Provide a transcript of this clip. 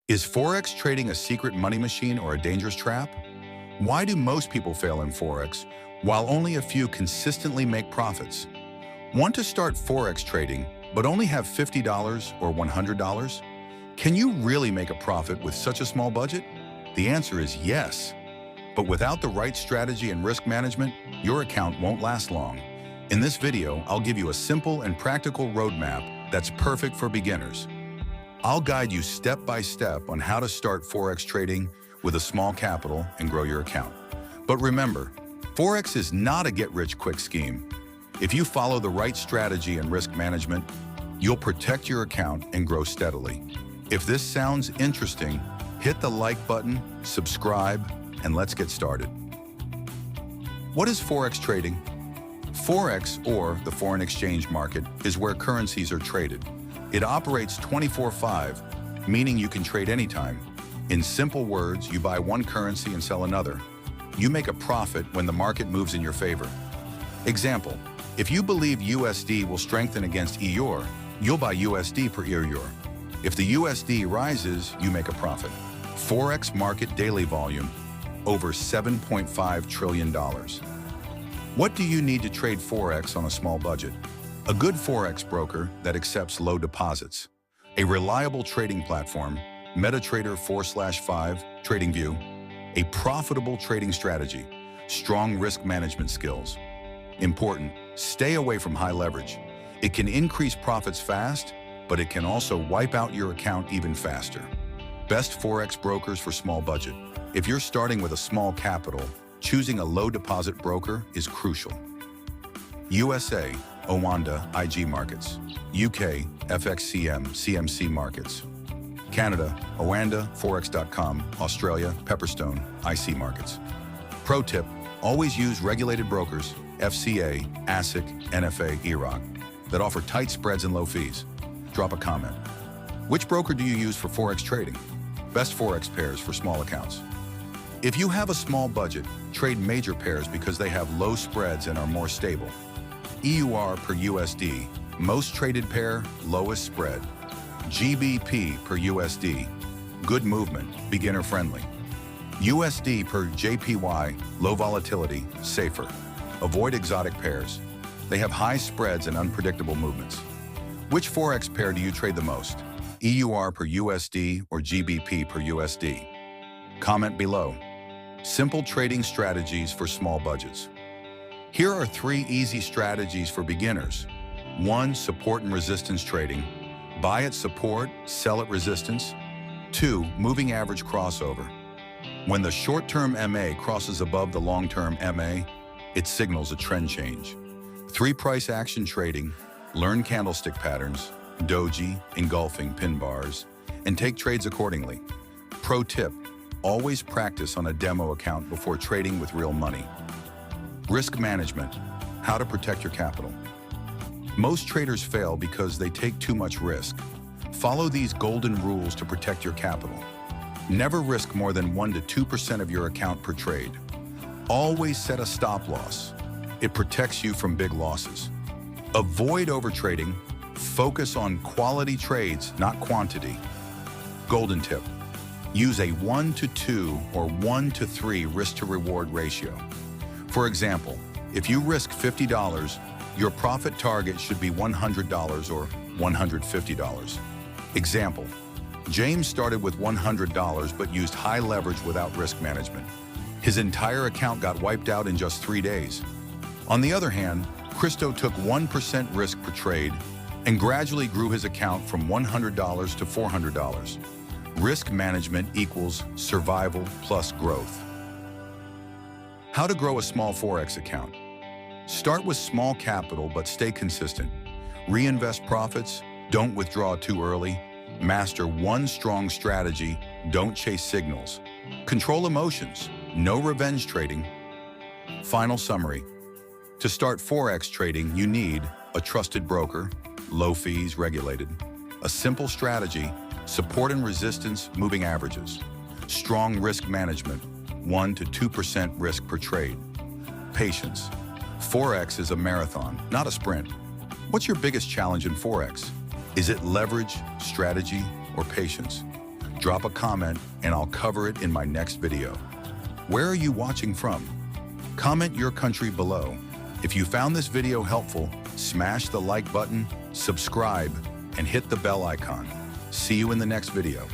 Is Forex trading a secret money machine or a dangerous trap? Why do most people fail in Forex, while only a few consistently make profits? Want to start Forex trading, but only have $50 or $100? Can you really make a profit with such a small budget? The answer is yes. But without the right strategy and risk management, your account won't last long. In this video, I'll give you a simple and practical roadmap that's perfect for beginners. I'll guide you step by step on how to start Forex trading with a small capital and grow your account. But remember, Forex is not a get-rich-quick scheme. If you follow the right strategy and risk management, you'll protect your account and grow steadily. If this sounds interesting, hit the like button, subscribe, and let's get started. What is Forex trading? Forex, or the foreign exchange market, is where currencies are traded. It operates 24/5, meaning you can trade anytime. In simple words, you buy one currency and sell another. You make a profit when the market moves in your favor. Example, if you believe USD will strengthen against EUR, you'll buy USD per EUR. If the USD rises, you make a profit. Forex market daily volume, over $7.5 trillion. What do you need to trade Forex on a small budget? A good Forex broker that accepts low deposits. A reliable trading platform, MetaTrader 4/5, TradingView. A profitable trading strategy, strong risk management skills. Important, stay away from high leverage. It can increase profits fast, but it can also wipe out your account even faster. Best Forex brokers for small budget. If you're starting with a small capital, choosing a low deposit broker is crucial. USA, Owanda, IG markets. UK, FXCM, CMC markets. Canada, Owanda, Forex.com. Australia, Pepperstone, IC markets. Pro tip, always use regulated brokers, FCA, ASIC, NFA, EROC, that offer tight spreads and low fees. Drop a comment. Which broker do you use for Forex trading? Best Forex pairs for small accounts. If you have a small budget, trade major pairs because they have low spreads and are more stable. EUR per USD, most traded pair, lowest spread. GBP per USD, good movement, beginner friendly. USD per JPY, low volatility, safer. Avoid exotic pairs. They have high spreads and unpredictable movements. Which Forex pair do you trade the most? EUR per USD or GBP per USD? Comment below. Simple trading strategies for small budgets. Here are 3 easy strategies for beginners. 1. Support and resistance trading. Buy at support, sell at resistance. 2. Moving average crossover. When the short-term MA crosses above the long-term MA, it signals a trend change. 3. Price action trading. Learn candlestick patterns, doji, engulfing pin bars, and take trades accordingly. Pro tip, always practice on a demo account before trading with real money. Risk management, how to protect your capital. Most traders fail because they take too much risk. Follow these golden rules to protect your capital. Never risk more than 1 to 2% of your account per trade. Always set a stop loss. It protects you from big losses. Avoid overtrading. Focus on quality trades, not quantity. Golden tip, use a 1 to 2 or 1 to 3 risk to reward ratio. For example, if you risk $50, your profit target should be $100 or $150. Example, James started with $100 but used high leverage without risk management. His entire account got wiped out in just 3 days. On the other hand, Christo took 1% risk per trade and gradually grew his account from $100 to $400. Risk management equals survival plus growth. How to grow a small Forex account. Start with small capital, but stay consistent. Reinvest profits, don't withdraw too early. Master one strong strategy, don't chase signals. Control emotions, no revenge trading. Final summary. To start Forex trading, you need a trusted broker, low fees, regulated. A simple strategy, support and resistance, moving averages. Strong risk management, 1 to 2% risk per trade. Patience. Forex is a marathon, not a sprint. What's your biggest challenge in Forex? Is it leverage, strategy, or patience? Drop a comment and I'll cover it in my next video. Where are you watching from? Comment your country below. If you found this video helpful, smash the like button, subscribe, and hit the bell icon. See you in the next video.